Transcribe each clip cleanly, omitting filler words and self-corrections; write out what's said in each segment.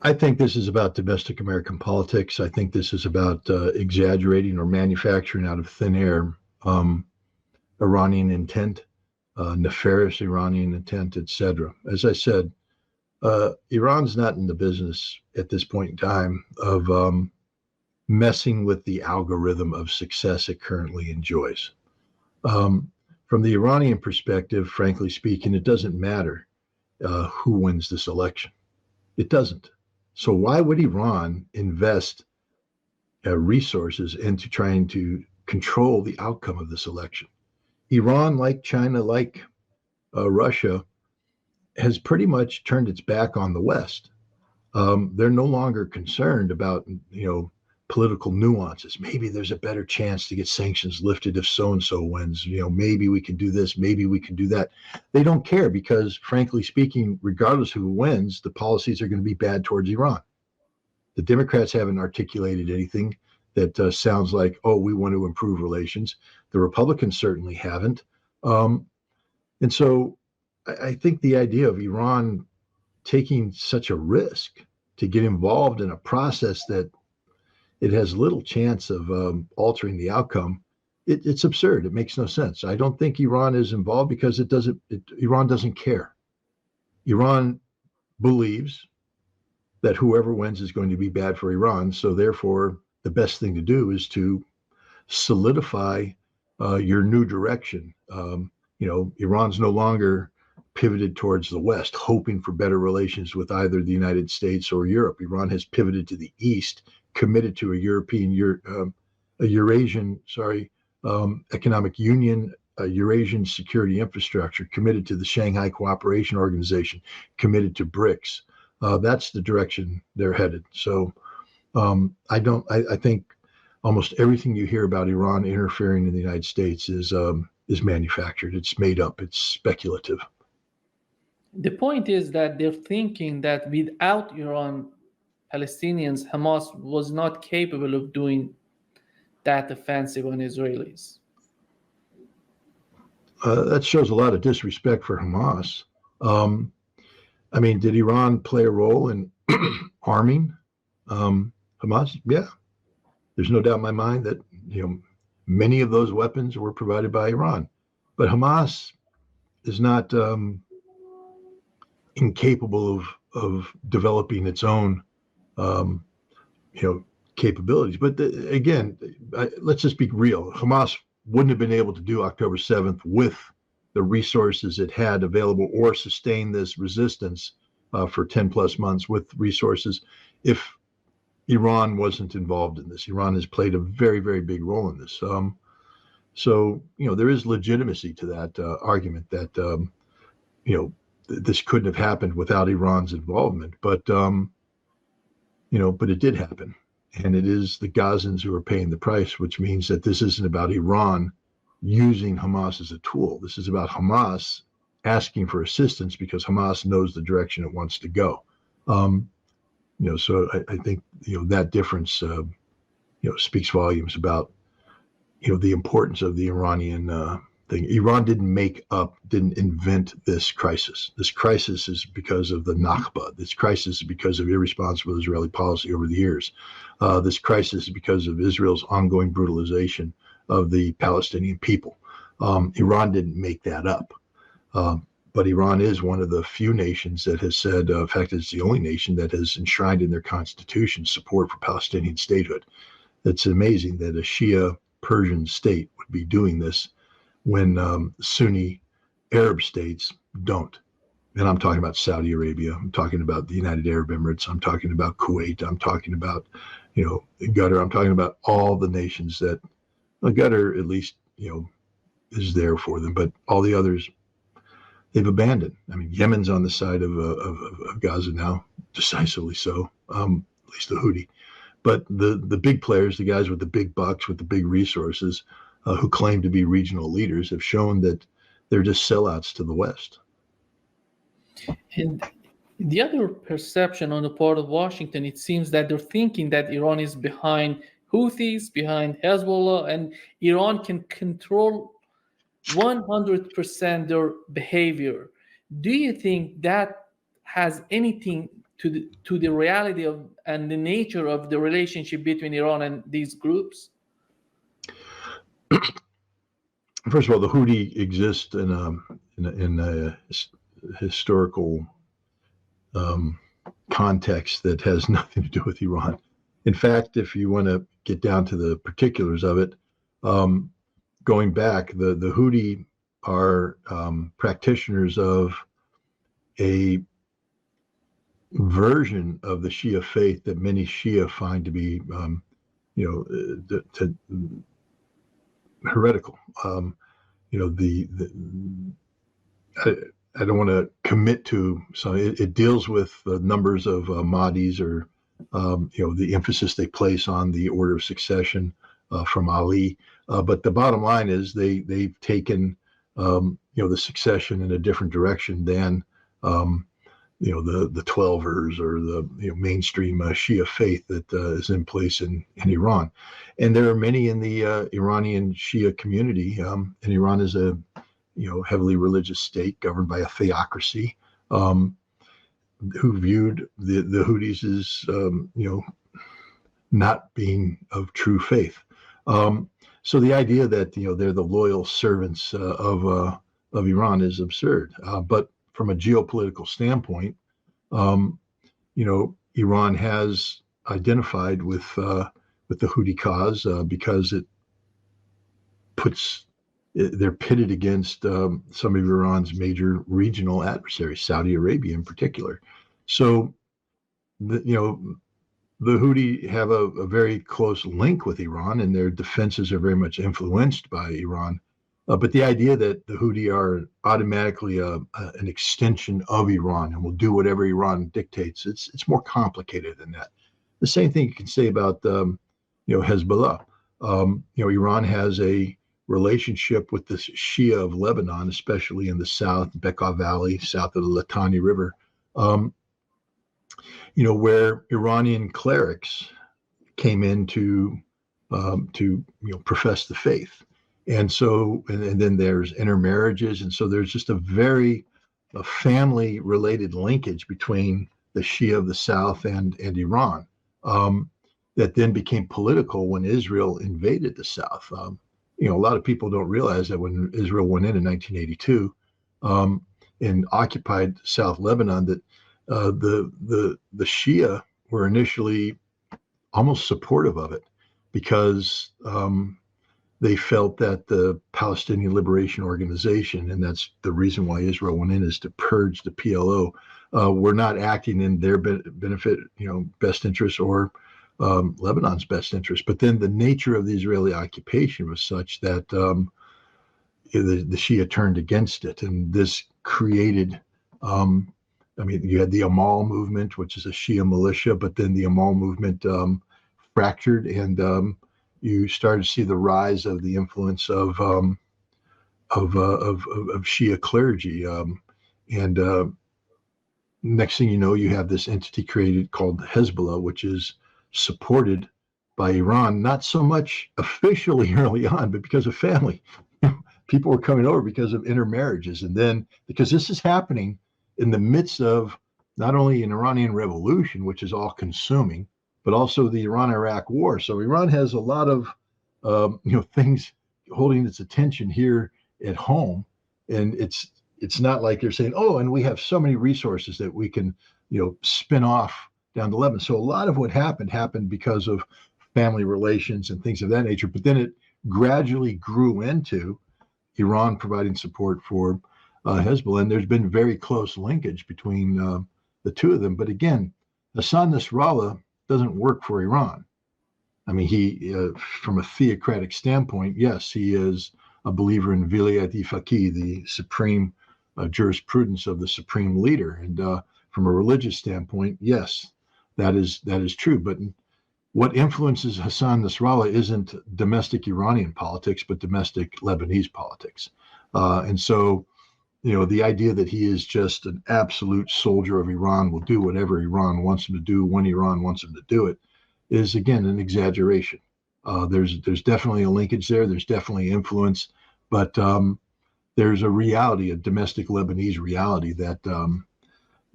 I think this is about domestic American politics. I think this is about exaggerating or manufacturing out of thin air um, Iranian intent, nefarious Iranian intent, etc. As I said, Iran's not in the business at this point in time of messing with the algorithm of success it currently enjoys. Um, from the Iranian perspective, frankly speaking, it doesn't matter who wins this election. It doesn't. So why would Iran invest resources into trying to control the outcome of this election? Iran, like China, like Russia, has pretty much turned its back on the West. They're no longer concerned about political nuances. Maybe there's a better chance to get sanctions lifted if so and so wins. Maybe we can do this. Maybe we can do that. They don't care because, frankly speaking, regardless of who wins, the policies are going to be bad towards Iran. The Democrats haven't articulated anything that sounds like, oh, we want to improve relations. The Republicans certainly haven't. Um, and so I think the idea of Iran taking such a risk to get involved in a process that it has little chance of altering the outcome, it's absurd. It makes no sense. I don't think Iran is involved because Iran doesn't care. Iran believes that whoever wins is going to be bad for Iran. So therefore, the best thing to do is to solidify your new direction. Iran's no longer pivoted towards the West, hoping for better relations with either the United States or Europe. Iran has pivoted to the East, committed to a Eurasian, economic union, a Eurasian security infrastructure, committed to the Shanghai Cooperation Organization, committed to BRICS. That's the direction they're headed. So I think almost everything you hear about Iran interfering in the United States is manufactured. It's made up. It's speculative. The point is that they're thinking that without Iran, Palestinians, Hamas was not capable of doing that offensive on Israelis. That shows a lot of disrespect for Hamas. Um, I mean, did Iran play a role in arming Hamas? Yeah, there's no doubt in my mind that many of those weapons were provided by Iran, but Hamas is not incapable of developing its own um, capabilities. But again, let's just be real. Hamas wouldn't have been able to do October 7th with the resources it had available or sustain this resistance for 10 plus months with resources if Iran wasn't involved in this. Iran has played a very, very big role in this. So, there is legitimacy to that argument that, this couldn't have happened without Iran's involvement. But it did happen. And it is the Gazans who are paying the price, which means that this isn't about Iran using Hamas as a tool. This is about Hamas asking for assistance because Hamas knows the direction it wants to go. So I think, that difference, speaks volumes about, the importance of the Iranian thing. Iran didn't invent this crisis. This crisis is because of the Nakba. This crisis is because of irresponsible Israeli policy over the years. This crisis is because of Israel's ongoing brutalization of the Palestinian people. Iran didn't make that up. But Iran is one of the few nations that has said, in fact, it's the only nation that has enshrined in their constitution support for Palestinian statehood. It's amazing that a Shia Persian state would be doing this when Sunni Arab states don't. And I'm talking about Saudi Arabia. I'm talking about the United Arab Emirates. I'm talking about Kuwait. I'm talking about, Qatar. I'm talking about all the nations that Qatar at least, is there for them. But all the others, they've abandoned. I mean, Yemen's on the side of Gaza now, decisively so, at least the Houthi. But the big players, the guys with the big bucks, with the big resources, who claim to be regional leaders, have shown that they're just sellouts to the West. And the other perception on the part of Washington, it seems that they're thinking that Iran is behind Houthis, behind Hezbollah, and Iran can control 100% their behavior. Do you think that has anything to the reality of and the nature of the relationship between Iran and these groups? First of all, the Houthi exist in a historical context that has nothing to do with Iran. In fact, if you want to get down to the particulars of it, going back, the Houthi are practitioners of a version of the Shia faith that many Shia find to be, heretical. I don't want to commit to, so it deals with the numbers of Mahdis, or the emphasis they place on the order of succession from Ali. But the bottom line is they've taken the succession in a different direction than the Twelvers or the mainstream Shia faith that is in place in Iran. And there are many in the Iranian Shia community, and Iran is a heavily religious state governed by a theocracy, who viewed the Houthis as not being of true faith. So the idea that they're the loyal servants of Iran is absurd. But from a geopolitical standpoint, Iran has identified with the Houthi cause because they're pitted against some of Iran's major regional adversaries, Saudi Arabia in particular. So, the Houthi have a very close link with Iran, and their defenses are very much influenced by Iran. But the idea that the Houthi are automatically an extension of Iran and will do whatever Iran dictates, it's more complicated than that. The same thing you can say about Hezbollah. Iran has a relationship with the Shia of Lebanon, especially in the south, Bekaa Valley, south of the Litani River, where Iranian clerics came in to profess the faith. And so, and then there's intermarriages. And so there's just a family related linkage between the Shia of the South and Iran, that then became political when Israel invaded the South. A lot of people don't realize that when Israel went in 1982 and occupied South Lebanon, that the Shia were initially almost supportive of it, because they felt that the Palestinian Liberation Organization, and that's the reason why Israel went in, is to purge the PLO, were not acting in their benefit, best interest, or Lebanon's best interest. But then the nature of the Israeli occupation was such that the Shia turned against it, and this created, you had the Amal movement, which is a Shia militia, but then the Amal movement fractured, and you started to see the rise of the influence of Shia clergy, and next thing you know, you have this entity created called Hezbollah, which is supported by Iran, not so much officially early on, but because of family. People were coming over because of intermarriages, and then because this is happening in the midst of not only an Iranian revolution, which is all consuming, but also the Iran-Iraq war. So Iran has a lot of things holding its attention here at home, and it's not like they're saying, oh, and we have so many resources that we can spin off down to Lebanon. So a lot of what happened because of family relations and things of that nature. But then it gradually grew into Iran providing support for Hezbollah, and there's been very close linkage between the two of them. But again, Hassan Nasrallah doesn't work for Iran. I mean, he, from a theocratic standpoint, yes, he is a believer in Vilayat-e Faqih, the supreme jurisprudence of the supreme leader. And from a religious standpoint, yes, that is true. But what influences Hassan Nasrallah isn't domestic Iranian politics, but domestic Lebanese politics. And so, the idea that he is just an absolute soldier of Iran, will do whatever Iran wants him to do when Iran wants him to do it, is again an exaggeration. There's definitely a linkage there. There's definitely influence, but there's a reality, a domestic Lebanese reality that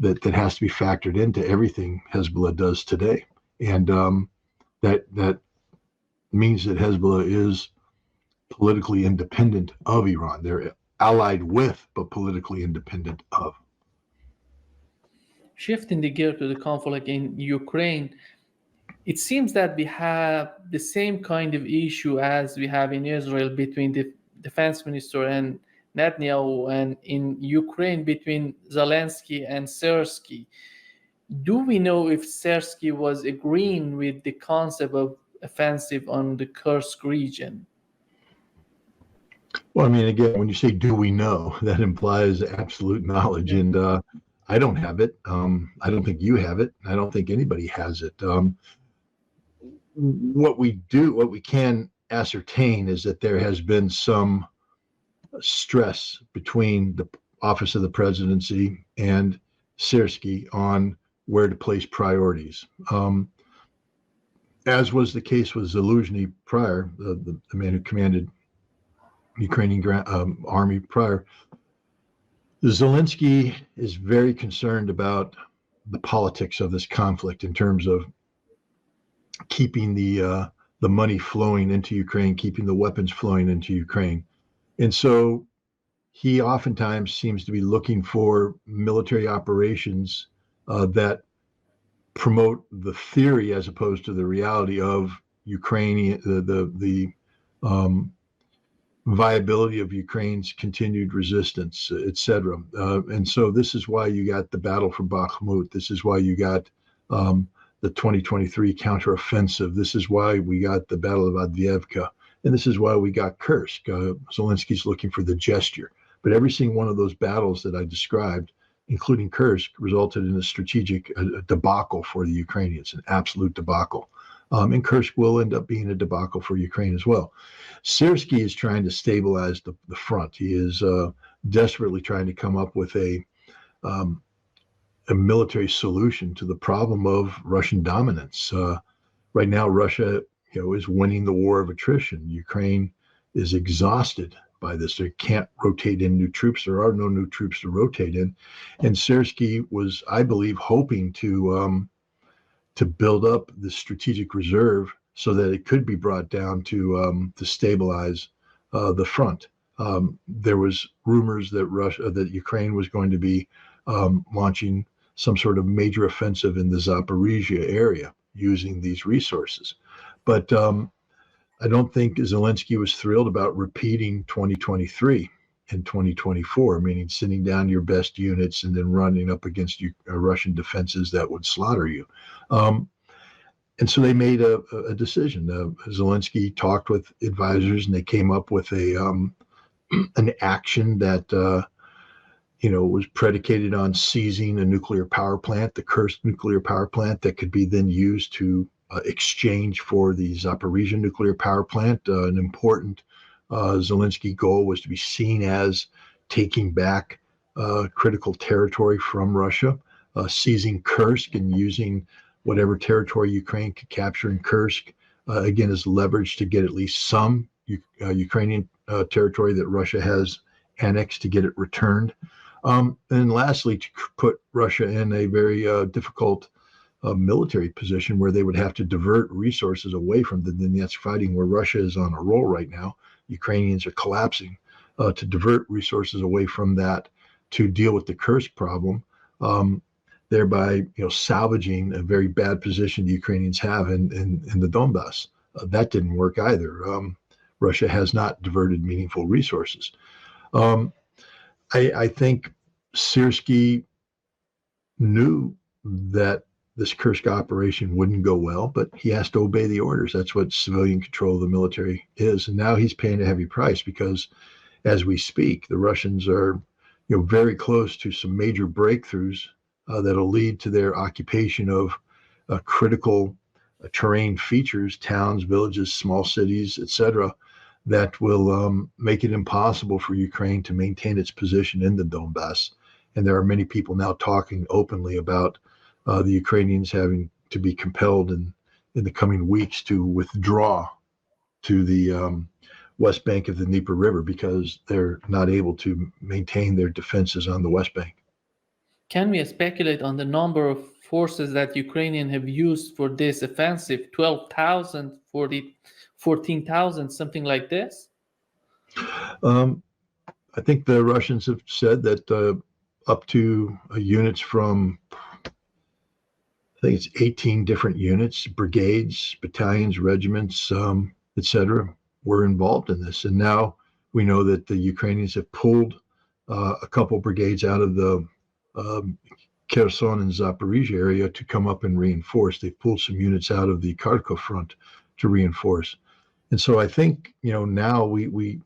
that has to be factored into everything Hezbollah does today, and that means that Hezbollah is politically independent of Iran. They're allied with, but politically independent of. Shifting the gear to the conflict in Ukraine, it seems that we have the same kind of issue as we have in Israel between the defense minister and Netanyahu, and in Ukraine between Zelensky and Sersky. Do we know if Sersky was agreeing with the concept of offensive on the Kursk region? Well, I mean, again, when you say "do we know," that implies absolute knowledge, and I don't have it. I don't think you have it. I don't think anybody has it. What we can ascertain is that there has been some stress between the office of the presidency and Sersky on where to place priorities. As was the case with Zaluzhny prior, the man who commanded Ukrainian army prior, Zelensky is very concerned about the politics of this conflict in terms of keeping the money flowing into Ukraine, keeping the weapons flowing into Ukraine. And so he oftentimes seems to be looking for military operations that promote the theory as opposed to the reality of Ukrainian the viability of Ukraine's continued resistance, etc. And so this is why you got the battle for Bakhmut. This is why you got the 2023 counteroffensive. This is why we got the Battle of Avdiivka. And this is why we got Kursk. Zelensky's looking for the gesture. But every single one of those battles that I described, including Kursk, resulted in a strategic debacle for the Ukrainians, an absolute debacle. And Kursk will end up being a debacle for Ukraine as well. Sersky is trying to stabilize the front. He is desperately trying to come up with a military solution to the problem of Russian dominance. Right now, Russia, is winning the war of attrition. Ukraine is exhausted by this. They can't rotate in new troops. There are no new troops to rotate in. And Sersky was, I believe, hoping to build up the strategic reserve so that it could be brought down to stabilize the front. There was rumors that Ukraine was going to be launching some sort of major offensive in the Zaporizhia area using these resources. But I don't think Zelensky was thrilled about repeating 2023 and 2024, meaning sending down your best units and then running up against Russian defenses that would slaughter you. And so they made a decision. Zelensky talked with advisors, and they came up with an action that was predicated on seizing a nuclear power plant, the Kursk nuclear power plant, that could be then used to exchange for the Zaporizhia nuclear power plant. An important Zelensky goal was to be seen as taking back critical territory from Russia, seizing Kursk and using whatever territory Ukraine could capture in Kursk, again, as leverage to get at least some Ukrainian territory that Russia has annexed, to get it returned. And lastly, to put Russia in a very difficult military position where they would have to divert resources away from the Donetsk fighting, where Russia is on a roll right now. Ukrainians are collapsing, to divert resources away from that to deal with the Kursk problem, thereby salvaging a very bad position the Ukrainians have in the Donbass. That didn't work either. Russia has not diverted meaningful resources. I think Sersky knew that this Kursk operation wouldn't go well, but he has to obey the orders. That's what civilian control of the military is. And now he's paying a heavy price because, as we speak, the Russians are very close to some major breakthroughs that'll lead to their occupation of critical terrain features, towns, villages, small cities, etc., that will make it impossible for Ukraine to maintain its position in the Donbass. And there are many people now talking openly about the Ukrainians having to be compelled in the coming weeks to withdraw to the west bank of the Dnieper River because they're not able to maintain their defenses on the west bank. Can we speculate on the number of forces that Ukrainian have used for this offensive? 12,000, 14,000, something like this? Um, I think the Russians have said that up to units from, I think it's 18 different units, brigades, battalions, regiments, etc., were involved in this. And now we know that the Ukrainians have pulled a couple brigades out of the um, Kherson and Zaporizhia area to come up and reinforce. They've pulled some units out of the Kharkov front to reinforce. And so I think, now we